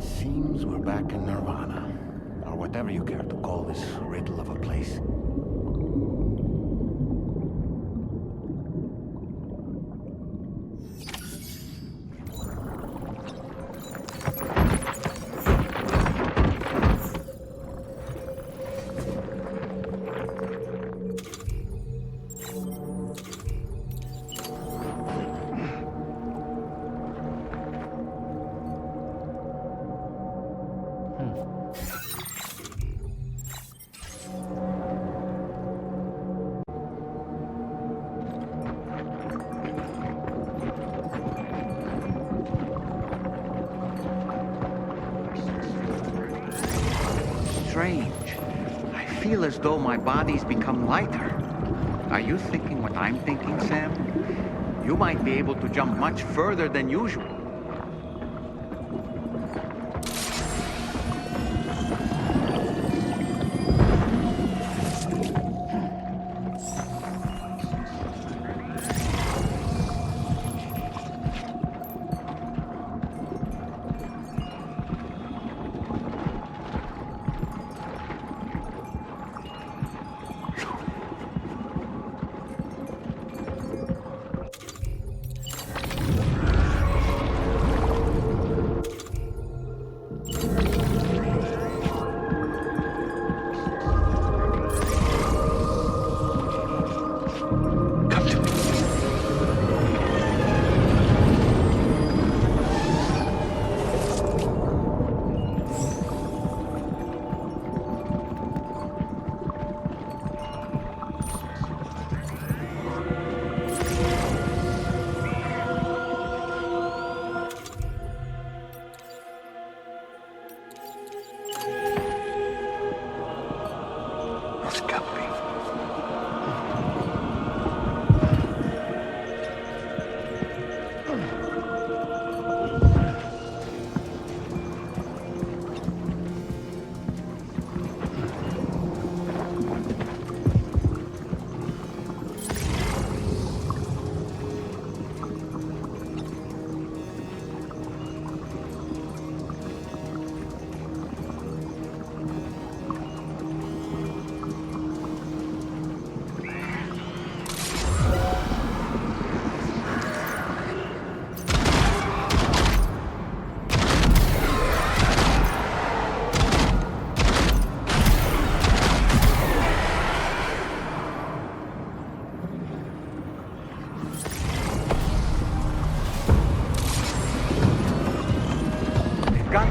Seems we're back in Nirvana. Or whatever you care to call this riddle of a place. Strange. I feel as though my body's become lighter. Are you thinking what I'm thinking, Sam? You might be able to jump much further than usual.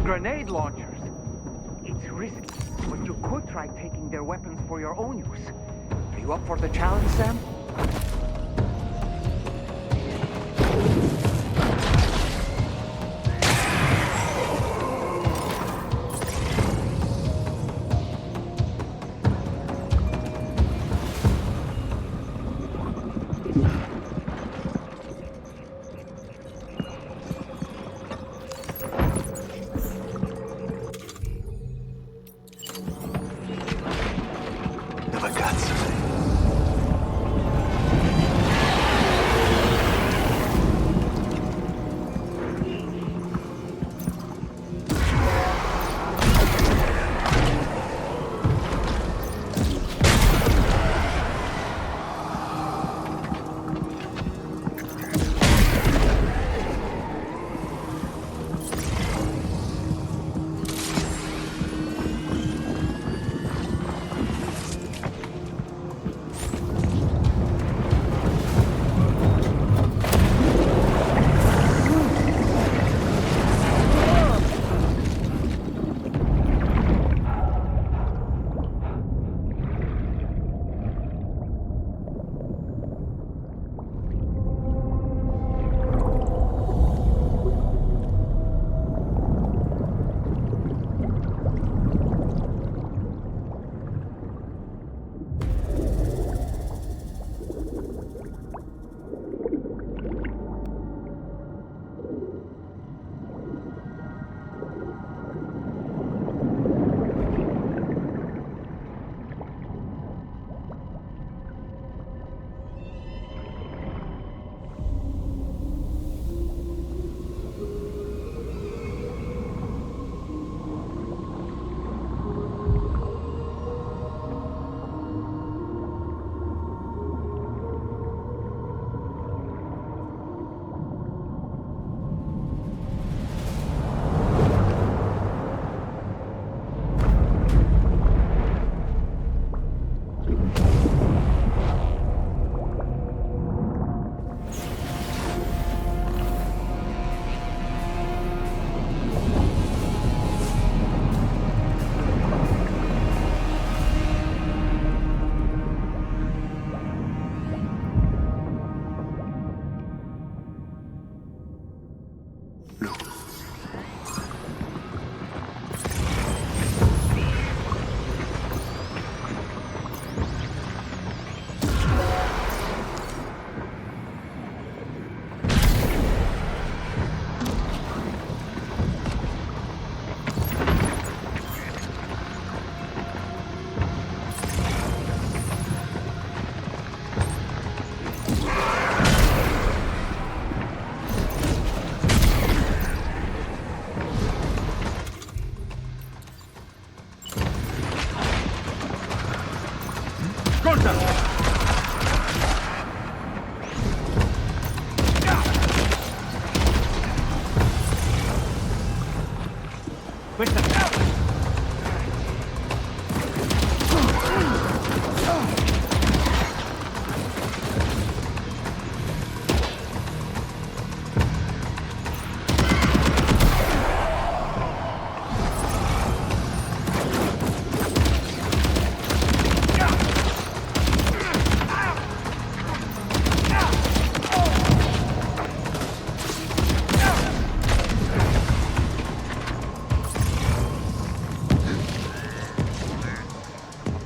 Grenade launchers. It's risky, but you could try taking their weapons for your own use. Are you up for the challenge, Sam?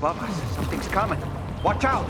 Above us, something's coming. Watch out!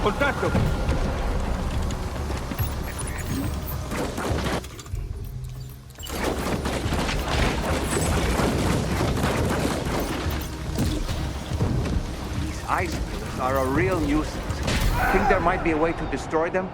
Contatto! These ice pillars are a real nuisance. Think there might be a way to destroy them?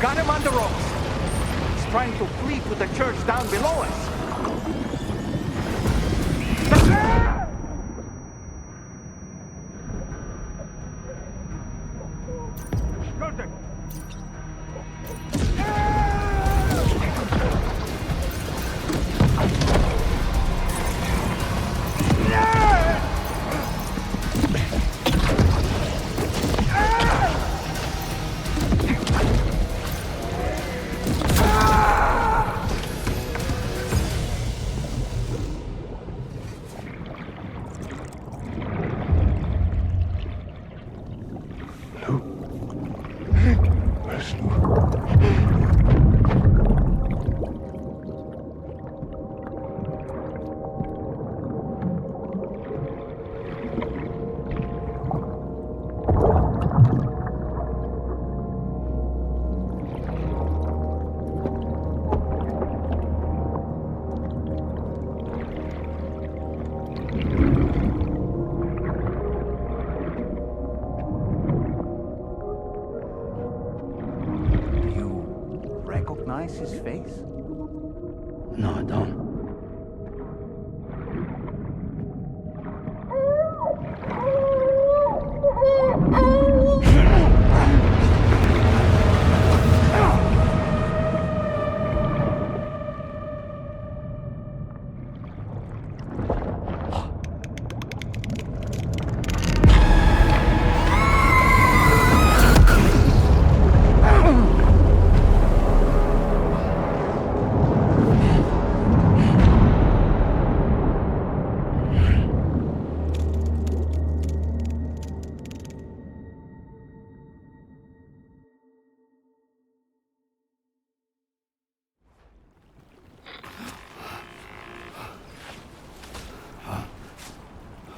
Got him on the ropes. He's trying to flee to the church down below us. recognize his face? No, I don't.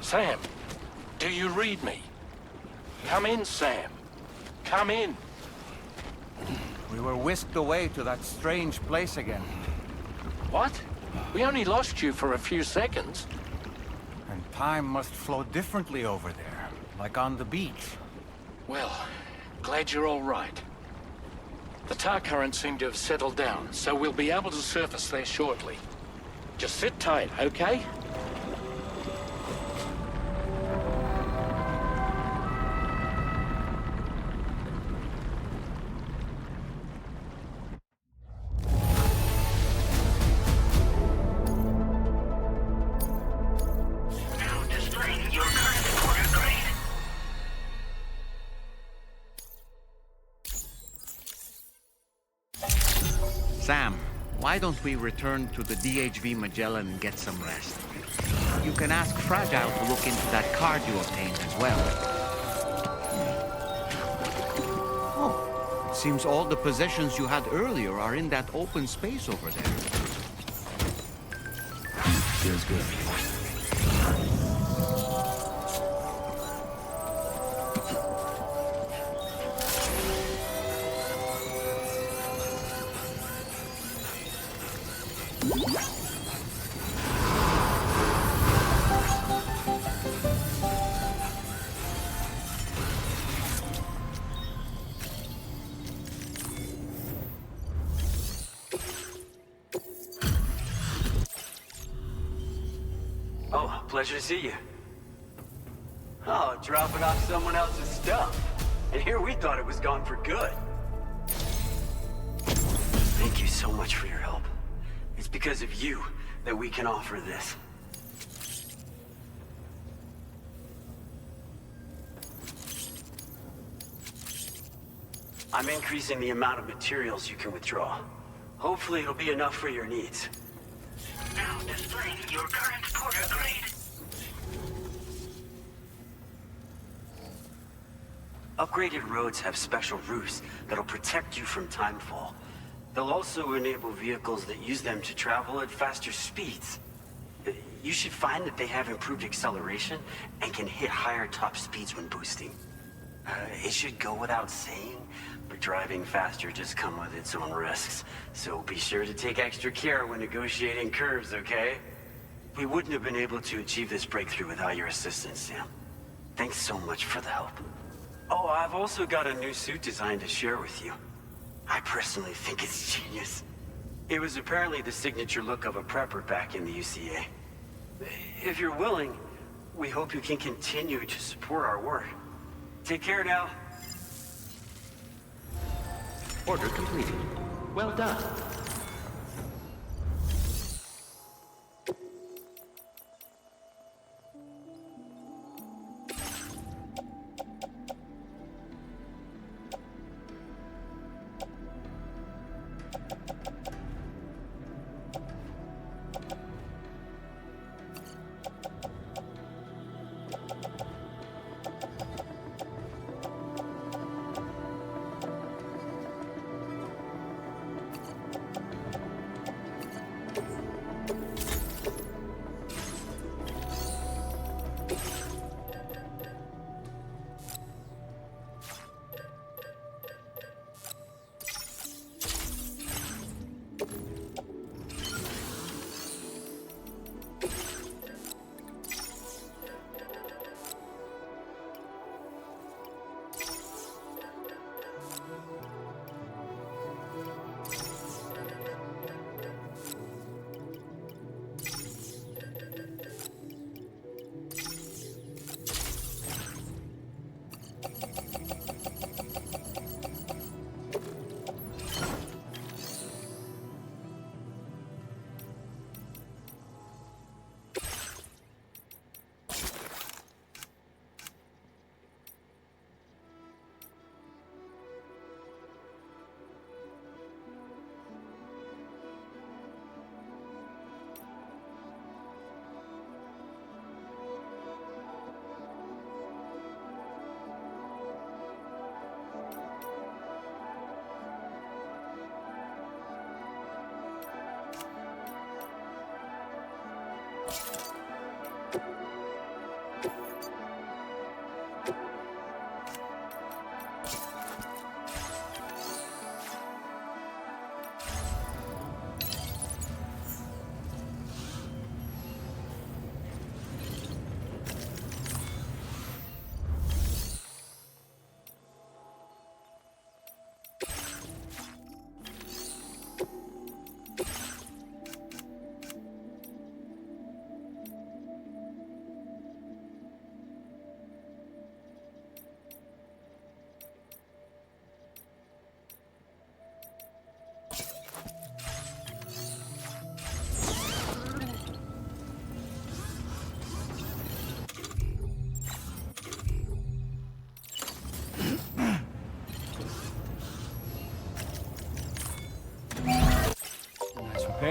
Sam, do you read me? Come in, Sam. Come in. We were whisked away to that strange place again. What? We only lost you for a few seconds. And time must flow differently over there, like on the beach. Well, glad you're all right. The tar currents seem to have settled down, so we'll be able to surface there shortly. Just sit tight, okay? Sam, why don't we return to the DHV Magellan and get some rest? You can ask Fragile to look into that card you obtained as well. Oh, it seems all the possessions you had earlier are in that open space over there. Feels good. Oh, pleasure to see you. Oh, dropping off someone else's stuff. And here we thought it was gone for good. Thank you so much for your help. It's because of you that we can offer this. I'm increasing the amount of materials you can withdraw. Hopefully it'll be enough for your needs. Now displaying your current porter grade. Upgraded roads have special roofs that'll protect you from timefall. They'll also enable vehicles that use them to travel at faster speeds. You should find that they have improved acceleration and can hit higher top speeds when boosting. It should go without saying, but driving faster just comes with its own risks. So be sure to take extra care when negotiating curves, okay? We wouldn't have been able to achieve this breakthrough without your assistance, Sam. Thanks so much for the help. Oh, I've also got a new suit designed to share with you. I personally think it's genius. It was apparently the signature look of a prepper back in the UCA. If you're willing, we hope you can continue to support our work. Take care now. Order completed. Well done.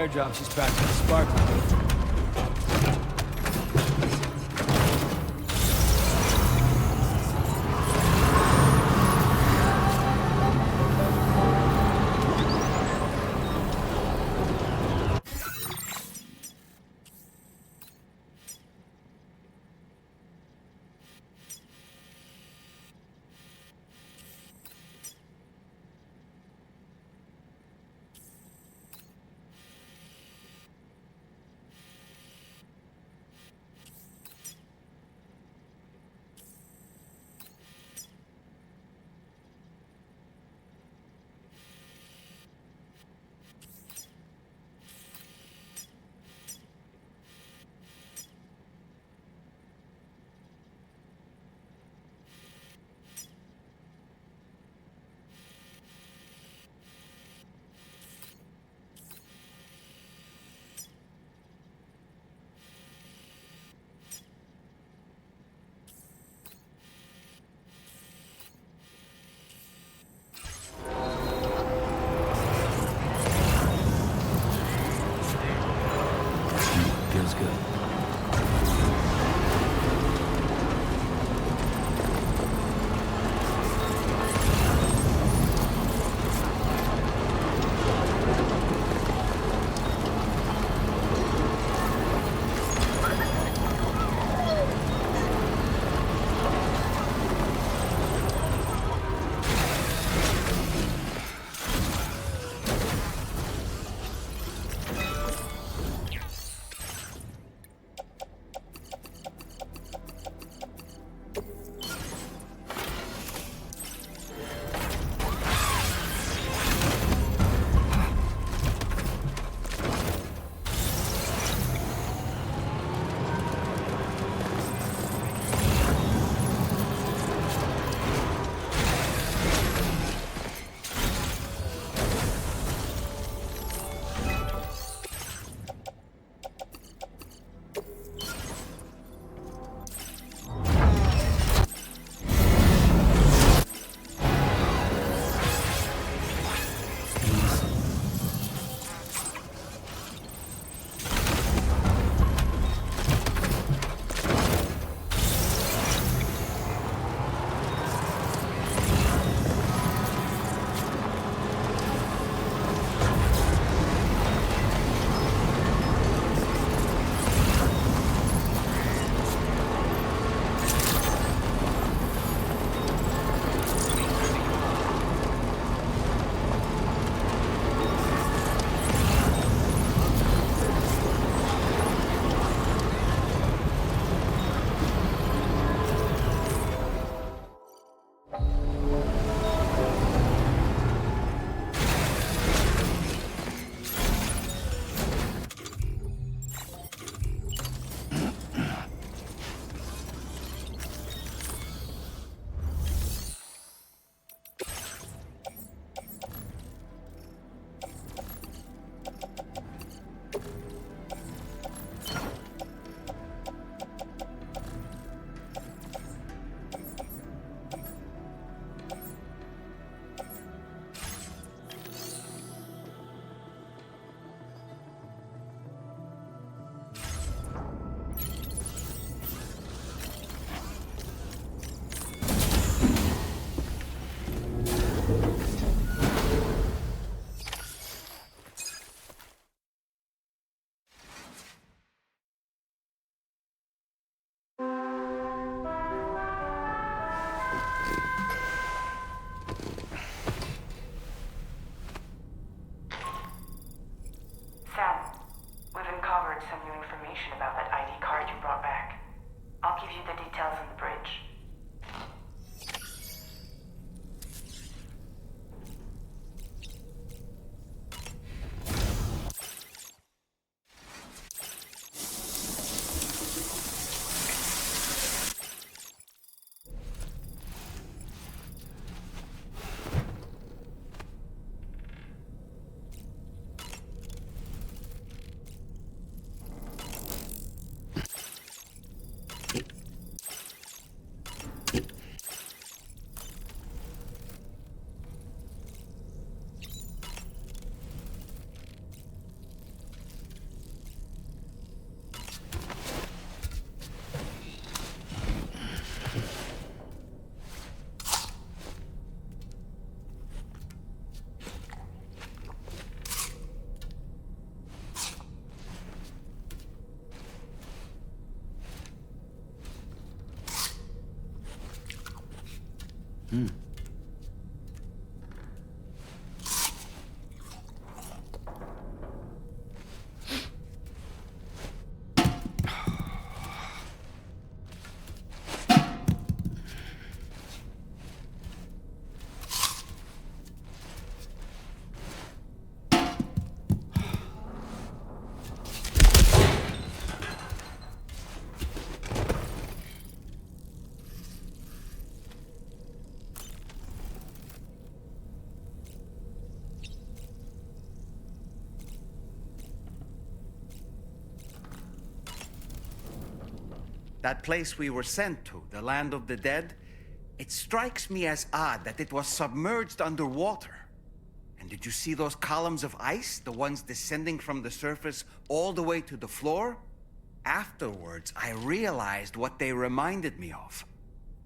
airdrop she's practically sparkling. That place we were sent to, the land of the dead, it strikes me as odd that it was submerged underwater. And did you see those columns of ice, the ones descending from the surface all the way to the floor? Afterwards, I realized what they reminded me of.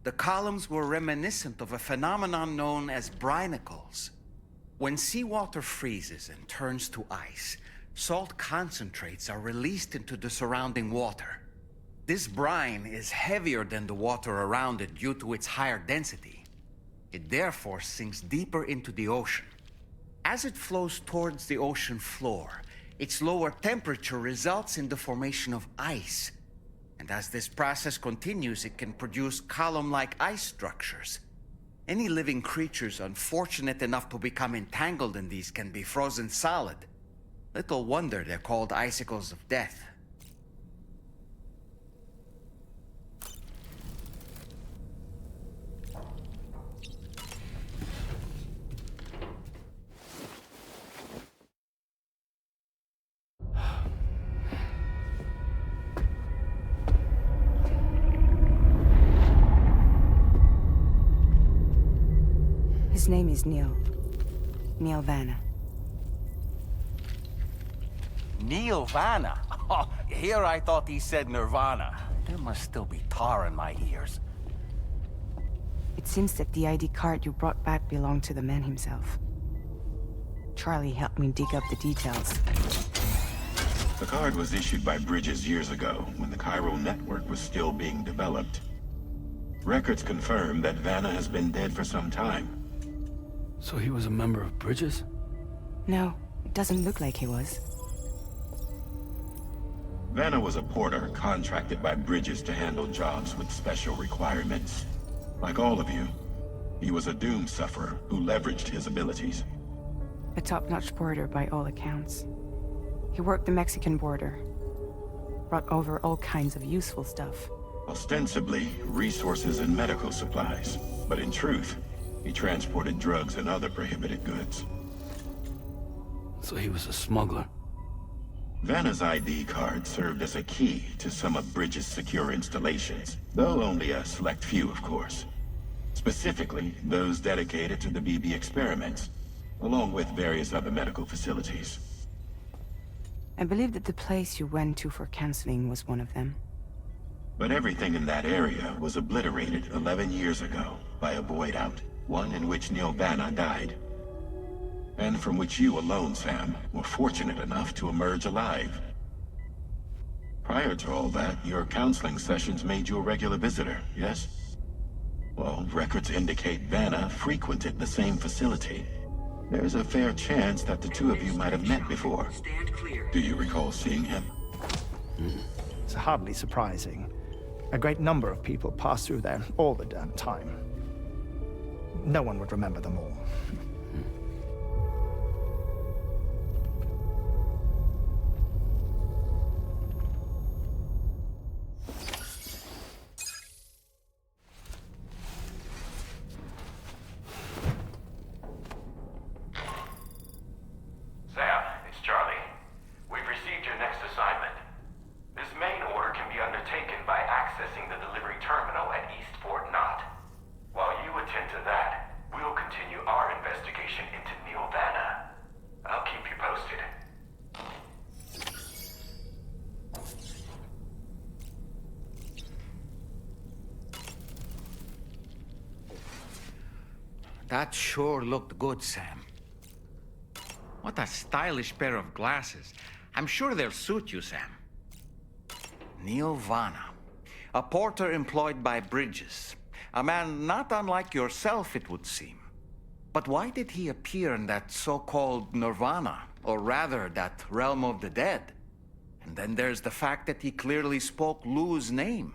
The columns were reminiscent of a phenomenon known as brinicles. When seawater freezes and turns to ice, salt concentrates are released into the surrounding water. This brine is heavier than the water around it due to its higher density. It therefore sinks deeper into the ocean. As it flows towards the ocean floor, its lower temperature results in the formation of ice. And as this process continues, it can produce column-like ice structures. Any living creatures unfortunate enough to become entangled in these can be frozen solid. Little wonder they're called icicles of death. His name is Neil. Neil Vanna. Neil Vanna? Oh, here I thought he said Nirvana. There must still be tar in my ears. It seems that the ID card you brought back belonged to the man himself. Charlie helped me dig up the details. The card was issued by Bridges years ago, when the Chiral network was still being developed. Records confirm that Vanna has been dead for some time. So he was a member of Bridges? No, it doesn't look like he was. Vanna was a porter contracted by Bridges to handle jobs with special requirements. Like all of you, he was a doom sufferer who leveraged his abilities. A top-notch porter by all accounts. He worked the Mexican border. Brought over all kinds of useful stuff. Ostensibly, resources and medical supplies. But in truth, he transported drugs and other prohibited goods. So he was a smuggler. Vanna's ID card served as a key to some of Bridges' secure installations, though only a select few, of course. Specifically, those dedicated to the BB experiments, along with various other medical facilities. I believe that the place you went to for counseling was one of them. But everything in that area was obliterated 11 years ago by a Voidout, one in which Neil Vanna died. And from which you alone, Sam, were fortunate enough to emerge alive. Prior to all that, your counseling sessions made you a regular visitor, yes? Well, records indicate Vanna frequented the same facility. There's a fair chance that the two of you might have met before. Do you recall seeing him? It's hardly surprising. A great number of people pass through there all the damn time. No one would remember them all. Sam, it's Charlie. We've received your next assignment. This main order can be undertaken by accessing the delivery terminal at East Fort Knott. While you attend to that, we'll continue our investigation into Neil Vanna. I'll keep you posted. That sure looked good, Sam. What a stylish pair of glasses. I'm sure they'll suit you, Sam. Neil Vanna, a porter employed by Bridges. A man not unlike yourself, it would seem. But why did he appear in that so-called nirvana? Or rather, that realm of the dead? And then there's the fact that he clearly spoke Lu's name.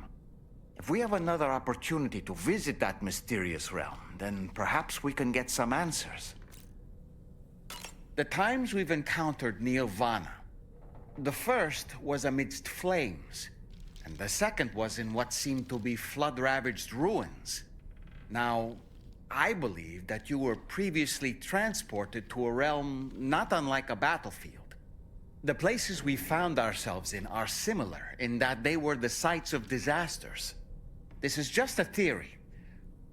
If we have another opportunity to visit that mysterious realm, then perhaps we can get some answers. The times we've encountered Nirvana, the first was amidst flames, and the second was in what seemed to be flood-ravaged ruins. Now, I believe that you were previously transported to a realm not unlike a battlefield. The places we found ourselves in are similar in that they were the sites of disasters. This is just a theory,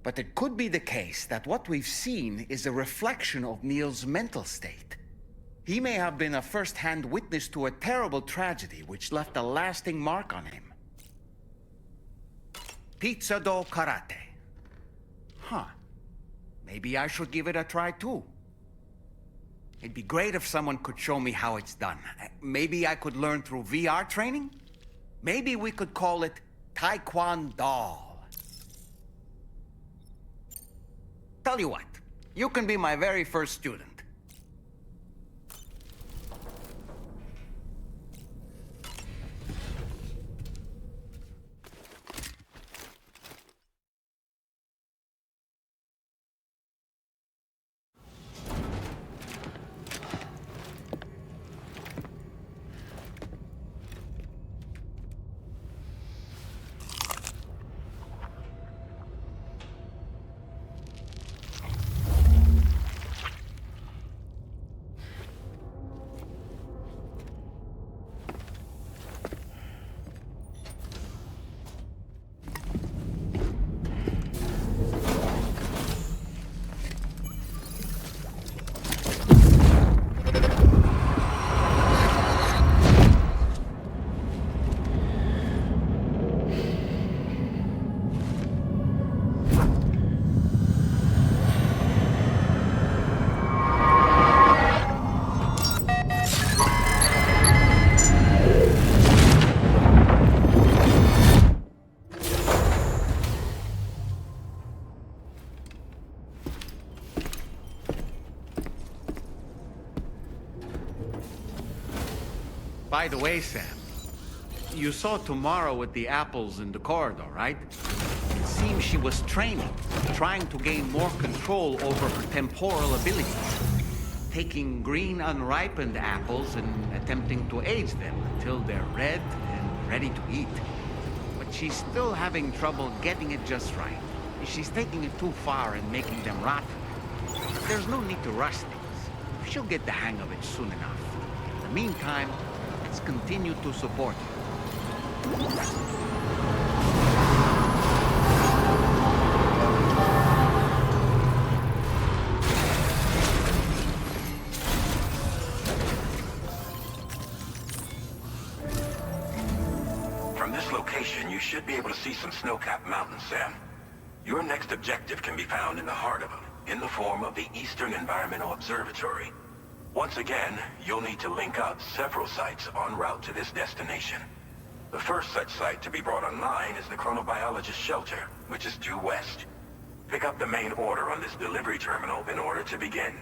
but it could be the case that what we've seen is a reflection of Neil's mental state. He may have been a first-hand witness to a terrible tragedy which left a lasting mark on him. Pizza do karate. Huh. Maybe I should give it a try too. It'd be great if someone could show me how it's done. Maybe I could learn through VR training? Maybe we could call it Taekwondo. Tell you what, you can be my very first student. By the way, Sam, you saw Tomorrow with the apples in the corridor, right? It seems she was training, trying to gain more control over her temporal abilities. Taking green unripened apples and attempting to age them until they're red and ready to eat. But she's still having trouble getting it just right. She's taking it too far and making them rotten. But there's no need to rush things. She'll get the hang of it soon enough. In the meantime, let's continue to support her. From this location, you should be able to see some snow-capped mountains, Sam. Your next objective can be found in the heart of them, in the form of the Eastern Environmental Observatory. Once again, you'll need to link up several sites en route to this destination. The first such site to be brought online is the Chronobiologist Shelter, which is due west. Pick up the main order on this delivery terminal in order to begin.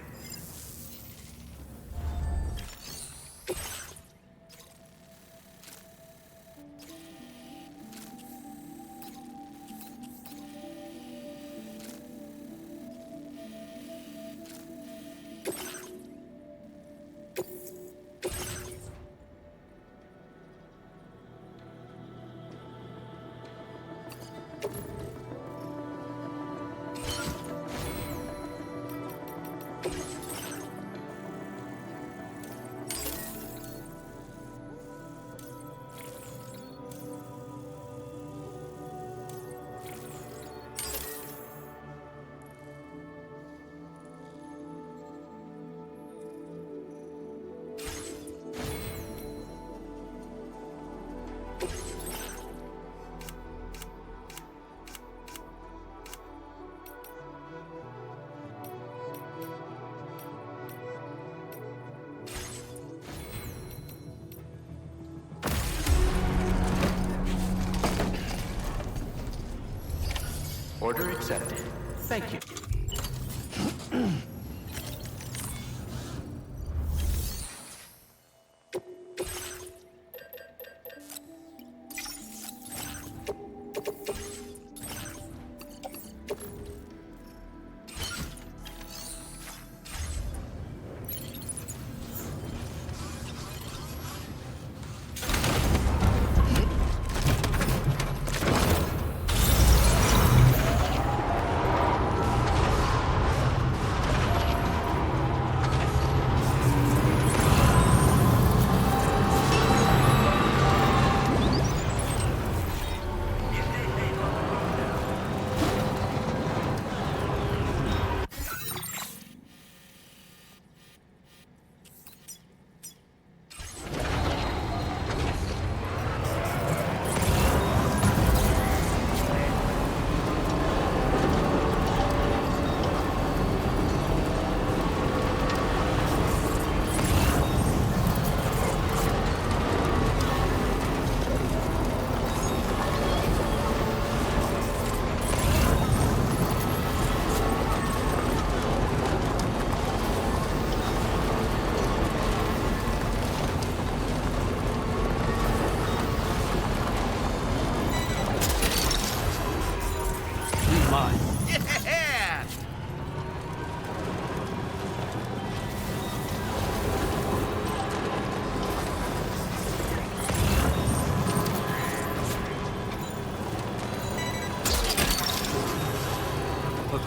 Order accepted. Thank you.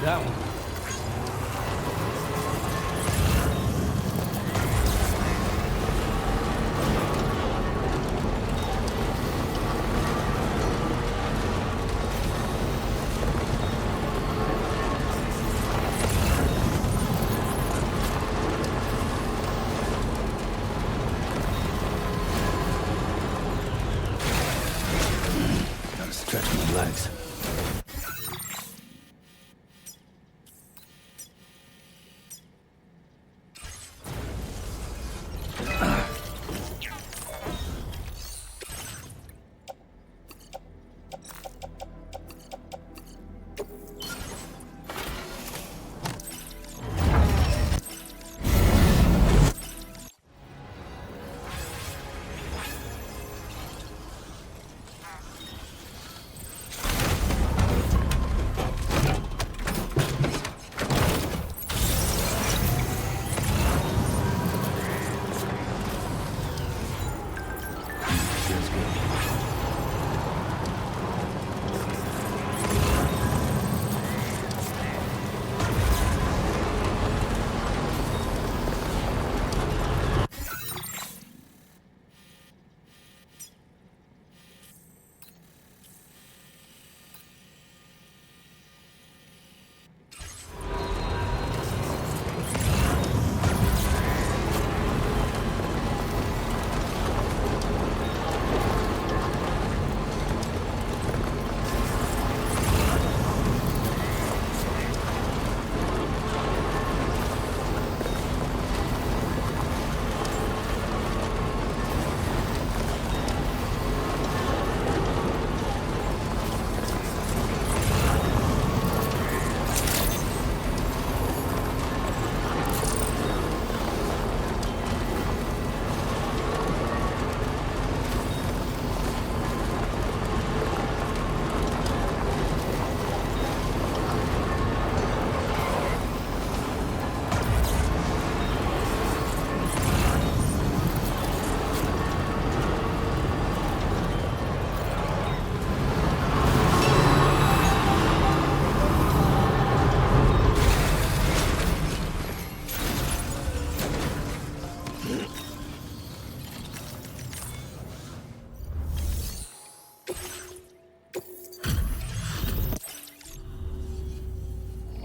That one. Gotta stretch my legs.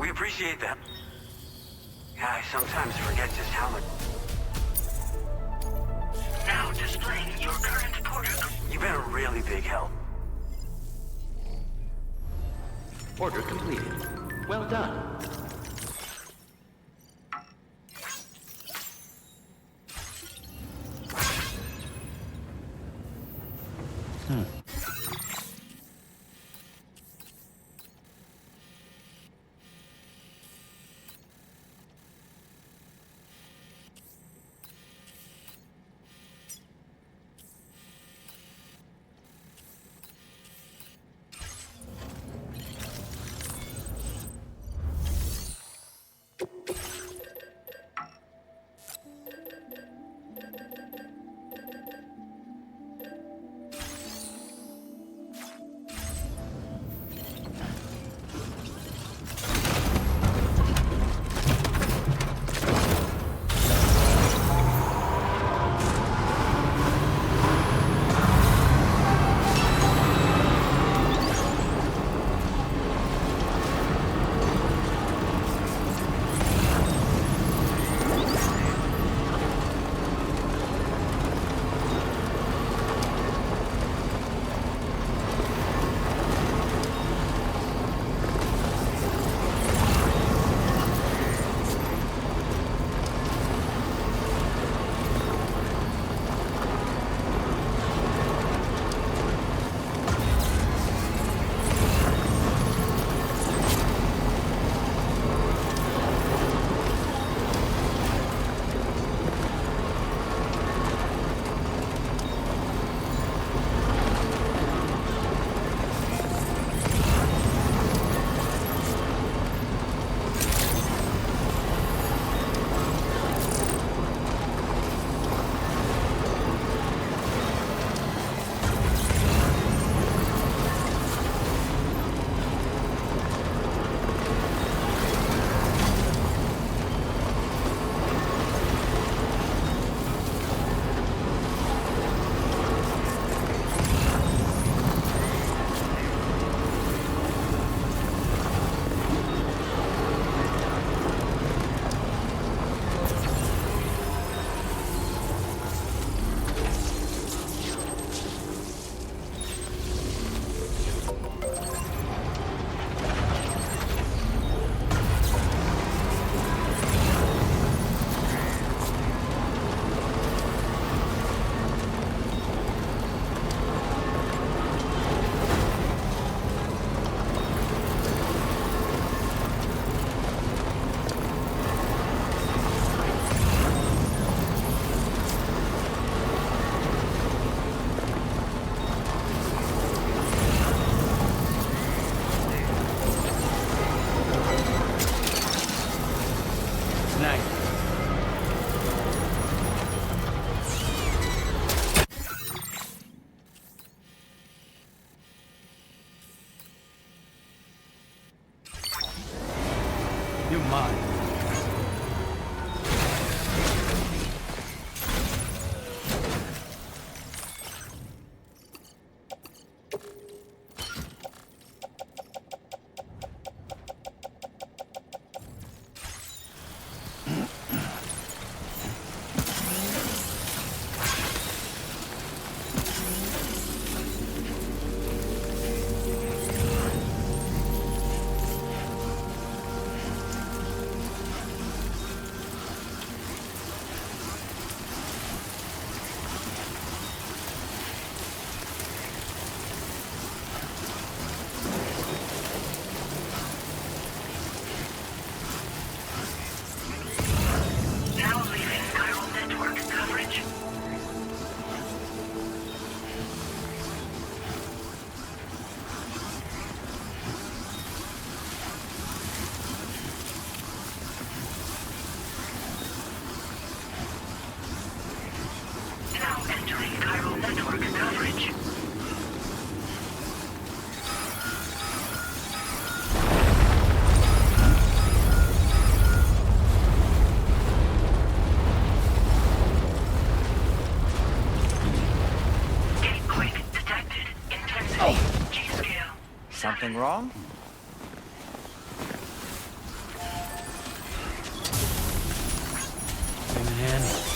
Appreciate that. Yeah, I sometimes forget just how much. Now displaying your current porter. You've been a really big help. Order completed. Well done. You're mine. Something wrong? Hey, man.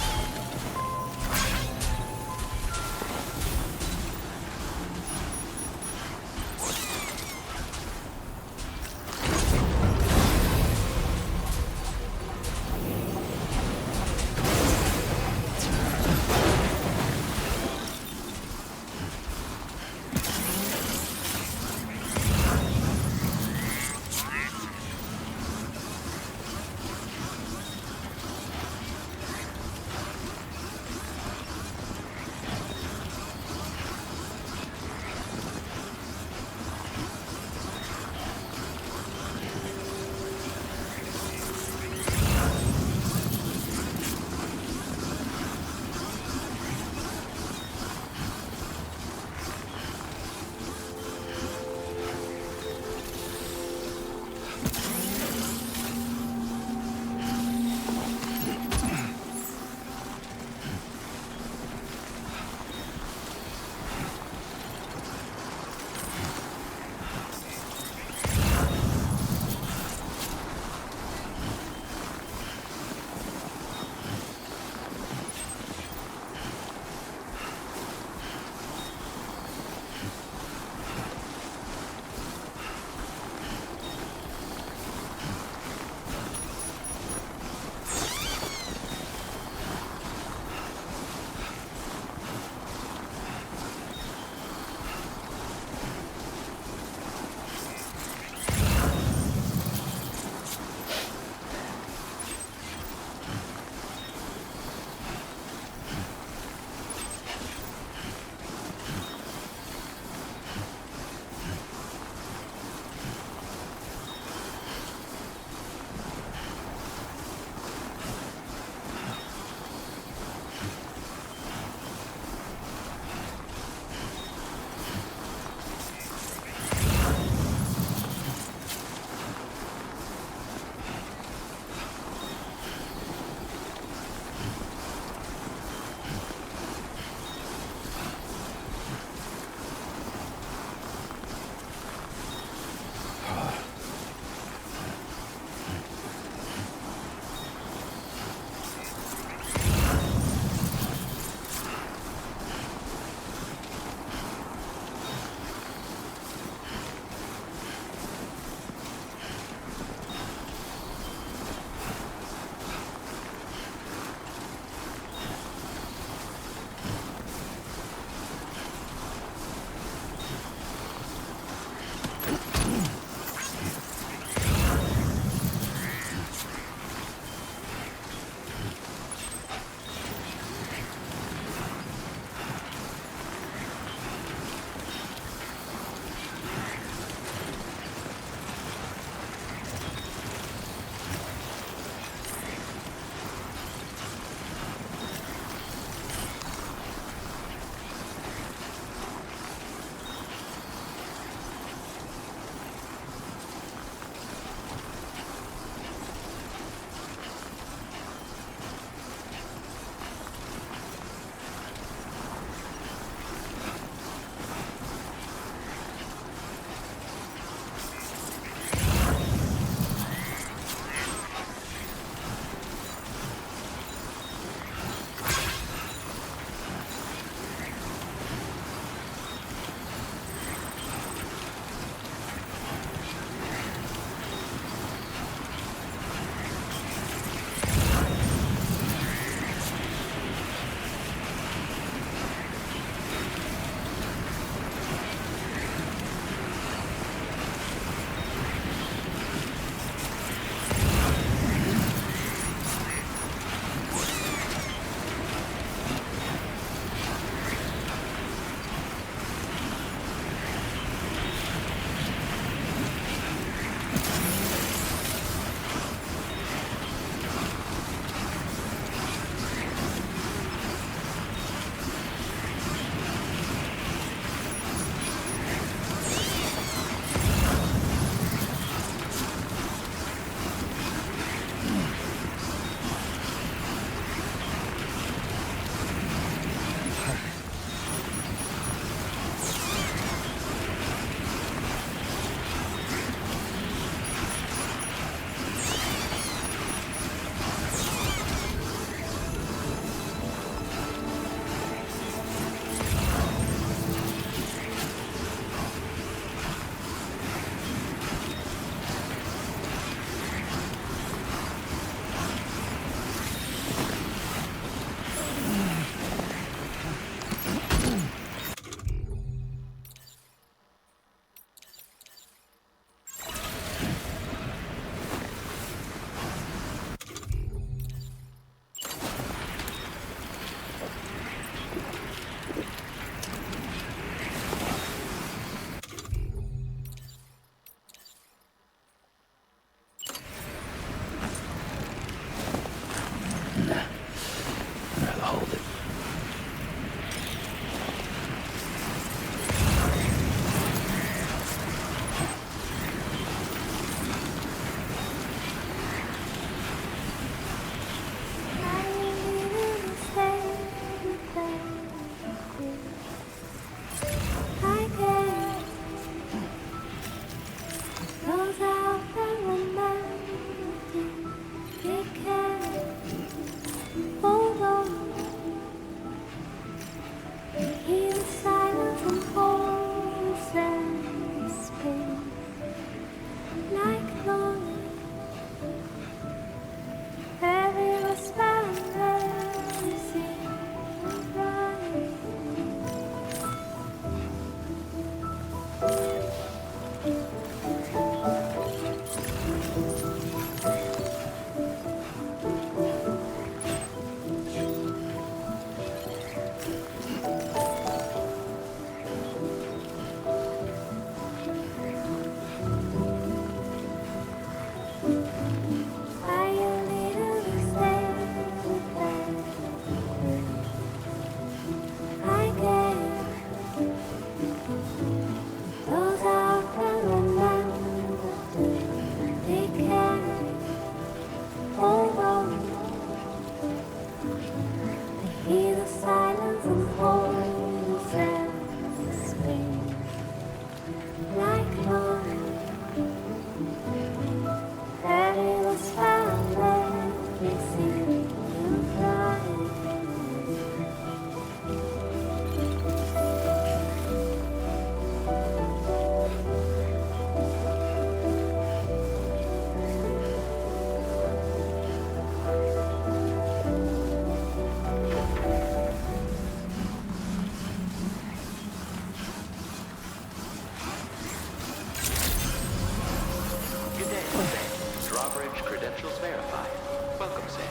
Drawbridge credentials verified. Welcome, Sam.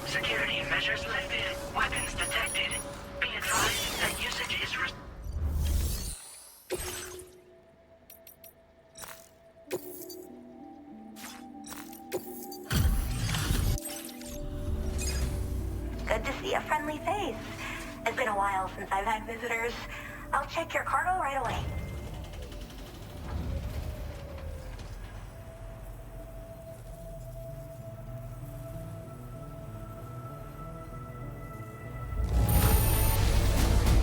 Security measures lifted. Weapons detected. Be advised that usage is Good to see a friendly face. It's been a while since I've had visitors. I'll check your cargo right away.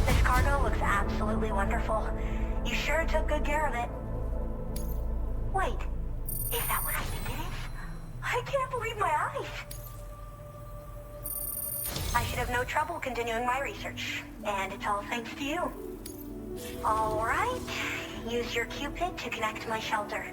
This cargo looks absolutely wonderful. You sure took good care of it. Wait, is that what I think it is? I can't believe my eyes. I should have no trouble continuing my research, and it's all thanks to you. All right, use your Cupid to connect to my shelter.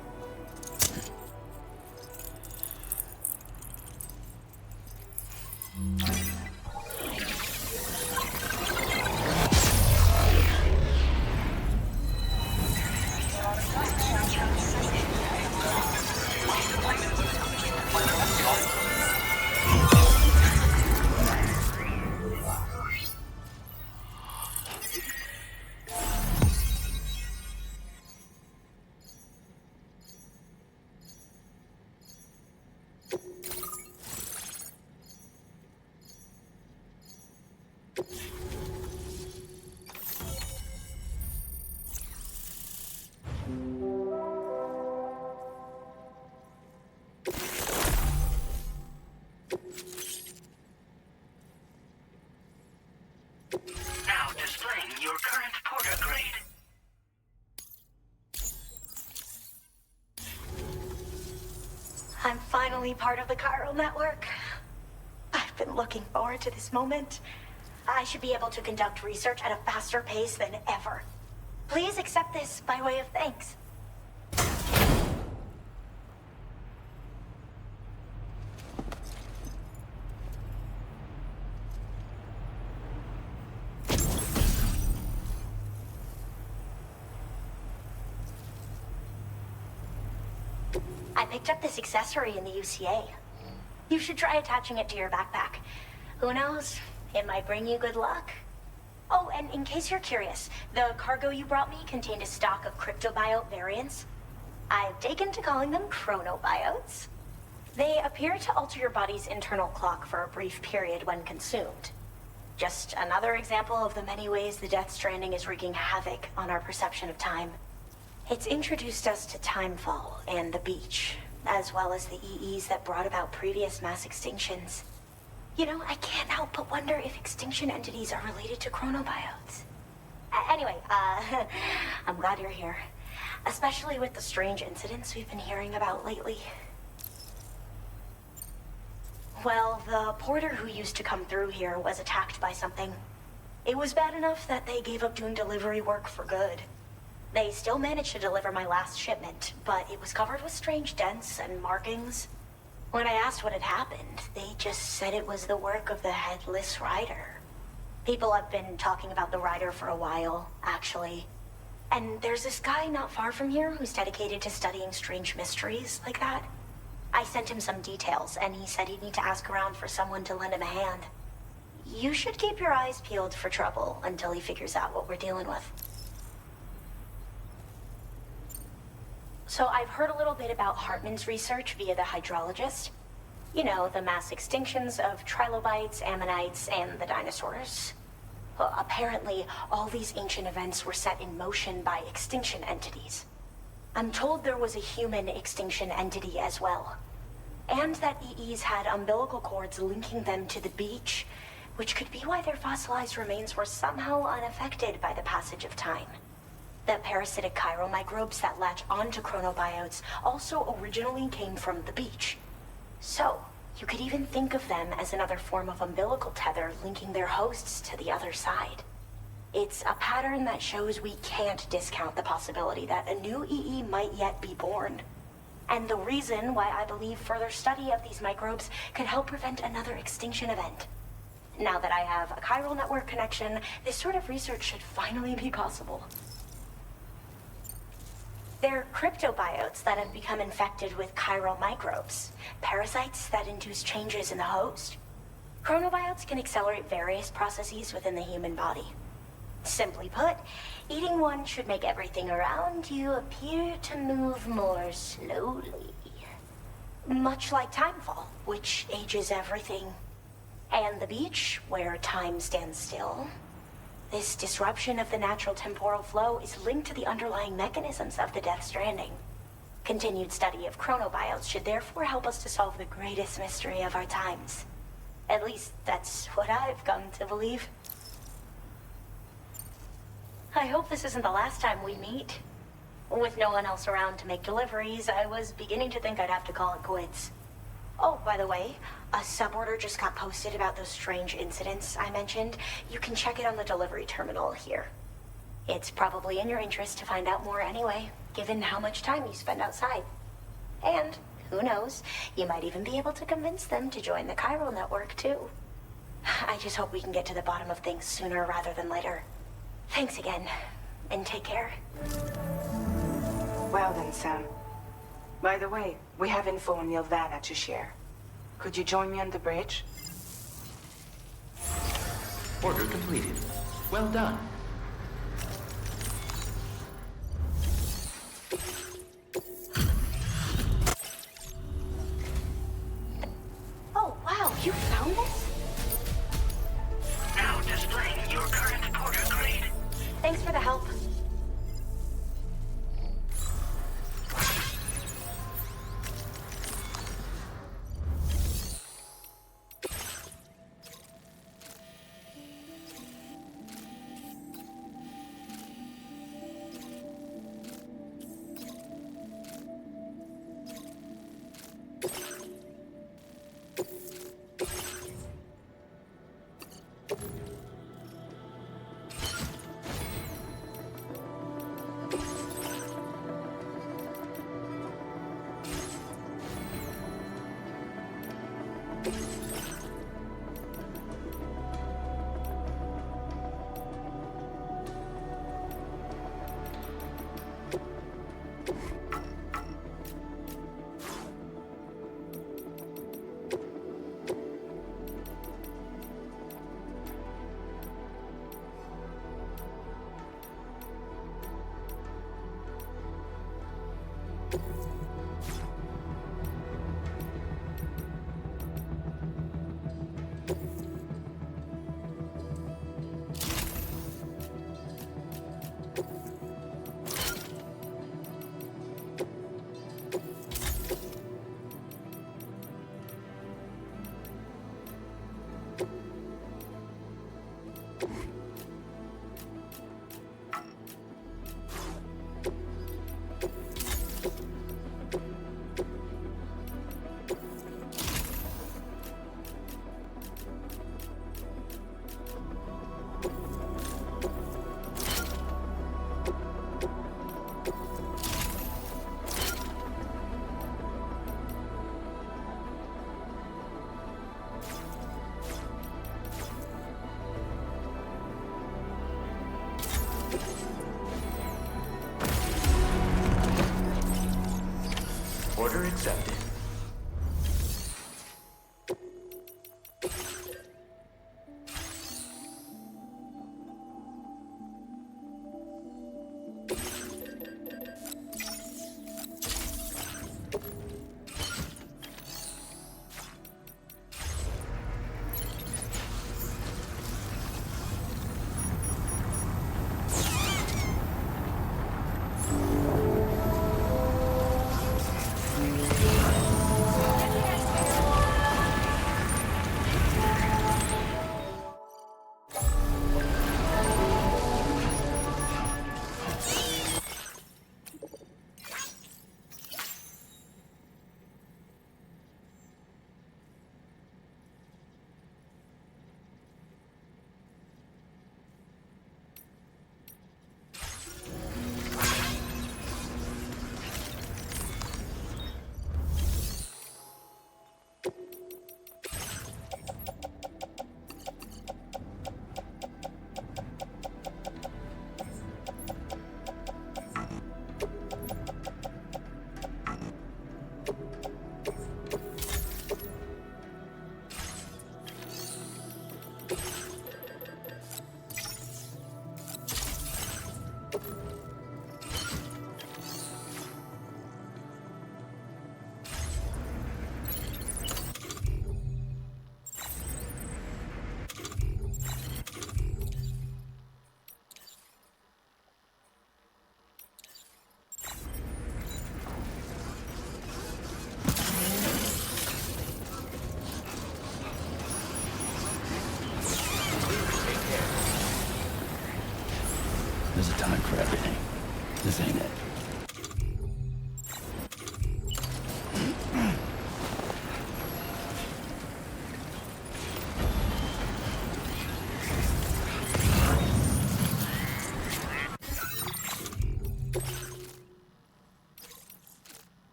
now displaying your current porter grade. I'm finally part of the Chiral network. I've been looking forward to this moment. I should be able to conduct research at a faster pace than ever. Please accept this by way of thanks. I picked up this accessory in the UCA. You should try attaching it to your backpack. Who knows? It might bring you good luck. Oh, and in case you're curious, the cargo you brought me contained a stock of cryptobiote variants. I've taken to calling them chronobiotes. They appear to alter your body's internal clock for a brief period when consumed. Just another example of the many ways the Death Stranding is wreaking havoc on our perception of time. It's introduced us to timefall and the beach, as well as the EEs that brought about previous mass extinctions. You know, I can't help but wonder if extinction entities are related to chronobiotes. Anyway, I'm glad you're here. Especially with the strange incidents we've been hearing about lately. Well, the porter who used to come through here was attacked by something. It was bad enough that they gave up doing delivery work for good. They still managed to deliver my last shipment, but it was covered with strange dents and markings. When I asked what had happened, they just said it was the work of the Headless Rider. People have been talking about the Rider for a while, actually. And there's this guy not far from here who's dedicated to studying strange mysteries like that. I sent him some details, and he said he'd need to ask around for someone to lend him a hand. You should keep your eyes peeled for trouble until he figures out what we're dealing with. So I've heard a little bit about Hartman's research via the hydrologist. You know, the mass extinctions of trilobites, ammonites, and the dinosaurs. Well, apparently, all these ancient events were set in motion by extinction entities. I'm told there was a human extinction entity as well. And that EEs had umbilical cords linking them to the beach, which could be why their fossilized remains were somehow unaffected by the passage of time. The parasitic chiromicrobes that latch onto chronobiotes also originally came from the beach. So, you could even think of them as another form of umbilical tether linking their hosts to the other side. It's a pattern that shows we can't discount the possibility that a new EE might yet be born. And the reason why I believe further study of these microbes could help prevent another extinction event. Now that I have a chiral network connection, this sort of research should finally be possible. They're cryptobiotes that have become infected with chiral microbes, parasites that induce changes in the host. Chronobiotes can accelerate various processes within the human body. Simply put, eating one should make everything around you appear to move more slowly. Much like timefall, which ages everything. And the beach, where time stands still. This disruption of the natural temporal flow is linked to the underlying mechanisms of the Death Stranding. Continued study of chronobiotes should therefore help us to solve the greatest mystery of our times. At least, that's what I've come to believe. I hope this isn't the last time we meet. With no one else around to make deliveries, I was beginning to think I'd have to call it quits. Oh, by the way, a suborder just got posted about those strange incidents I mentioned. You can check it on the delivery terminal here. It's probably in your interest to find out more anyway, given how much time you spend outside. And, who knows, you might even be able to convince them to join the Chiral network, too. I just hope we can get to the bottom of things sooner rather than later. Thanks again, and take care. Well then, Sam. By the way, we have info on Nilvana to share. Could you join me on the bridge? Order completed. Well done. Oh, wow, you found this? Now displaying your current porter grade. Thanks for the help. Order accepted.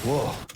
Whoa.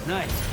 Nice.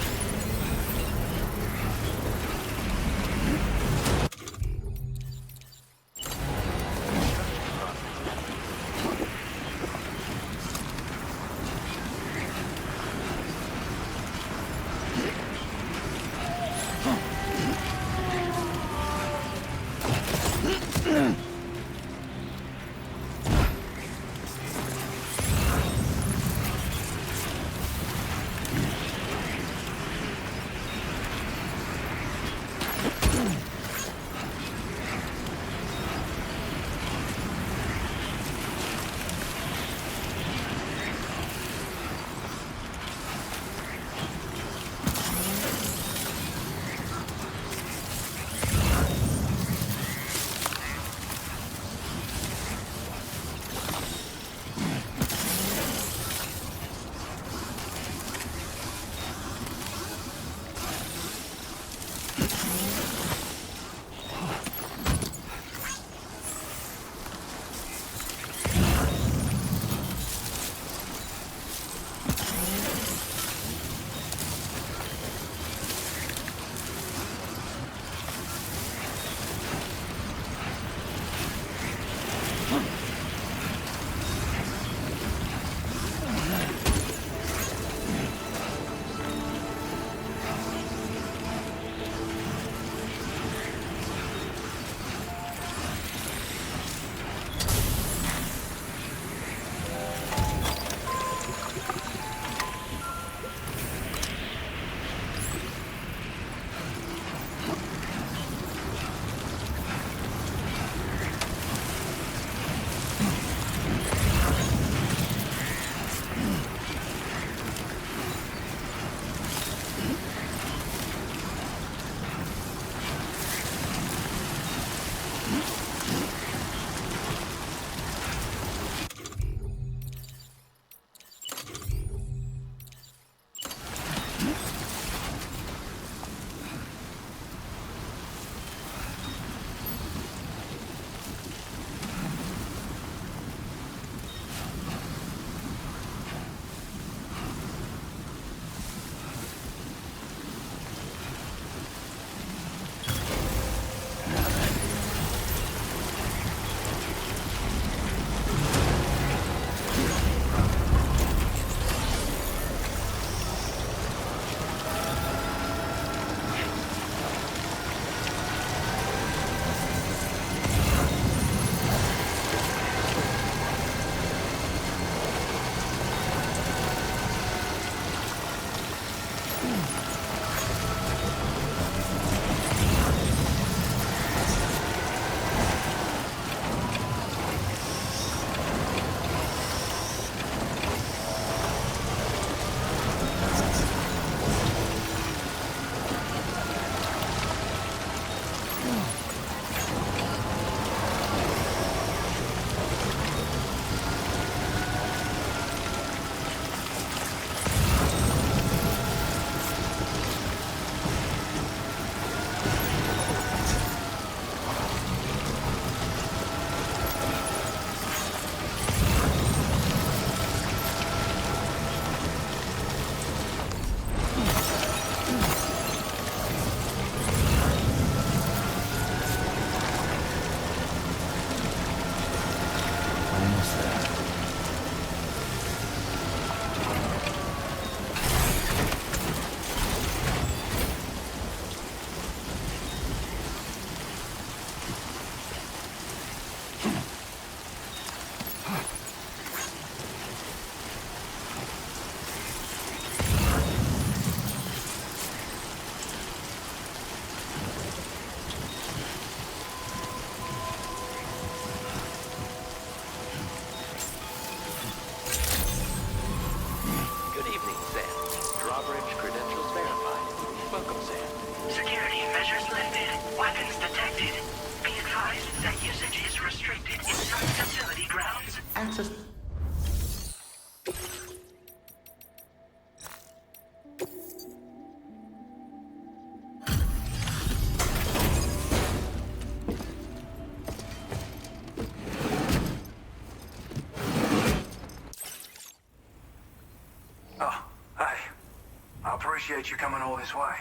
appreciate you coming all this way.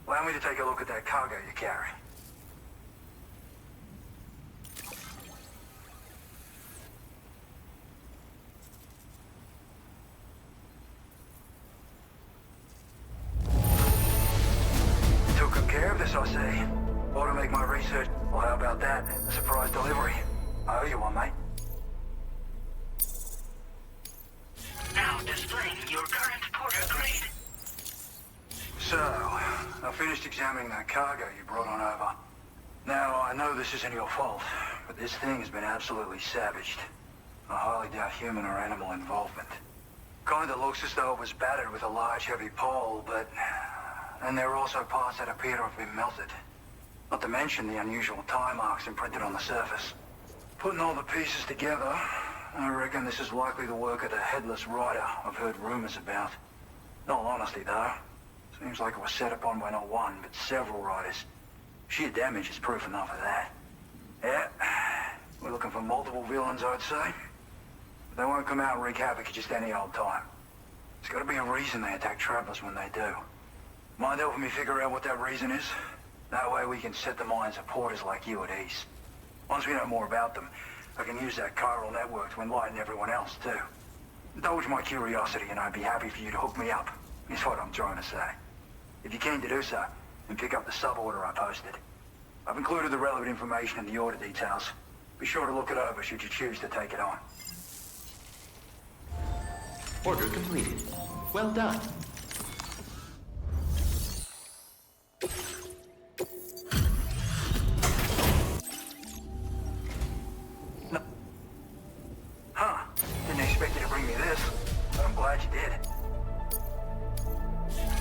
Allow me to take a look at that cargo you carry. You took good care of this, I see. Ought to make my research. Well, how about that? A surprise delivery. I owe you one, mate. Now displaying your current porter grade. So, I finished examining that cargo you brought on over. Now, I know this isn't your fault, but this thing has been absolutely savaged. I highly doubt human or animal involvement. Kinda looks as though it was battered with a large heavy pole, but... And there are also parts that appear to have been melted. Not to mention the unusual tie marks imprinted on the surface. Putting all the pieces together, I reckon this is likely the work of the Headless Rider I've heard rumors about. In all honesty, though, seems like it was set upon by not one, but several riders. Sheer damage is proof enough of that. Yeah, we're looking for multiple villains, I'd say. But they won't come out and wreak havoc at just any old time. There's gotta be a reason they attack travelers when they do. Mind helping me figure out what that reason is? That way we can set the minds of porters like you at ease. Once we know more about them, I can use that chiral network to enlighten everyone else, too. Indulge my curiosity and I'd be happy for you to hook me up, is what I'm trying to say. If you're keen to do so, then pick up the sub-order I posted. I've included the relevant information in the order details. Be sure to look it over should you choose to take it on. Order completed. Well done. No. Huh. Didn't expect you to bring me this, but I'm glad you did.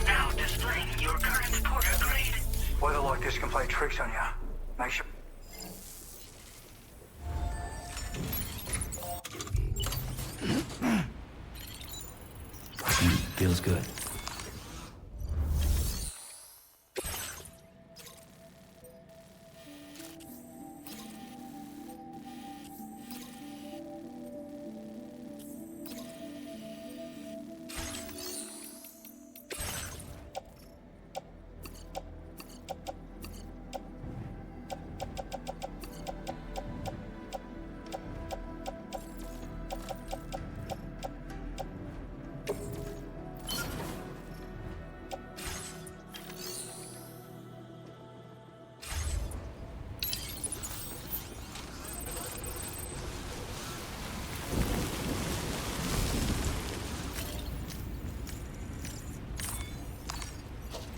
Now displaying your current porter grade. Weather like this can play tricks on you. Make sure... Feels good.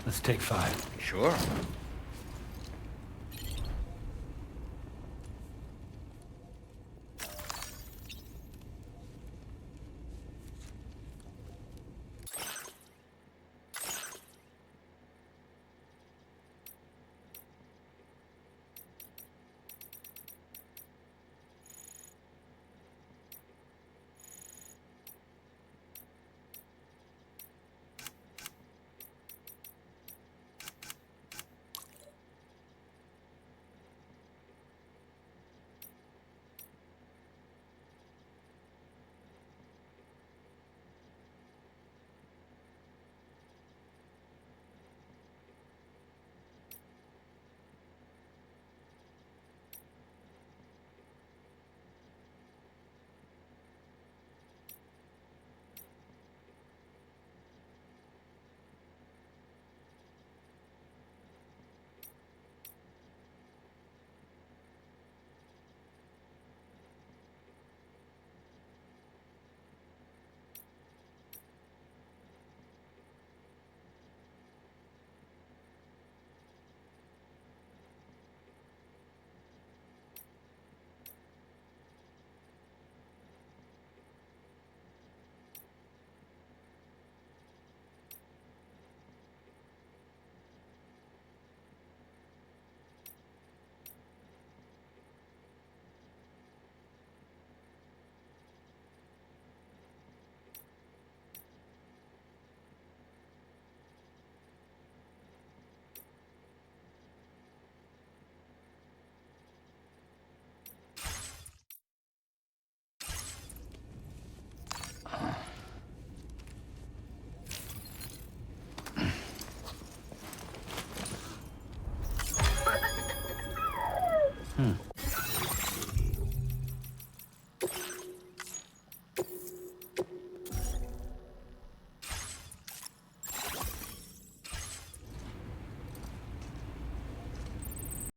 Let's take 5. Sure.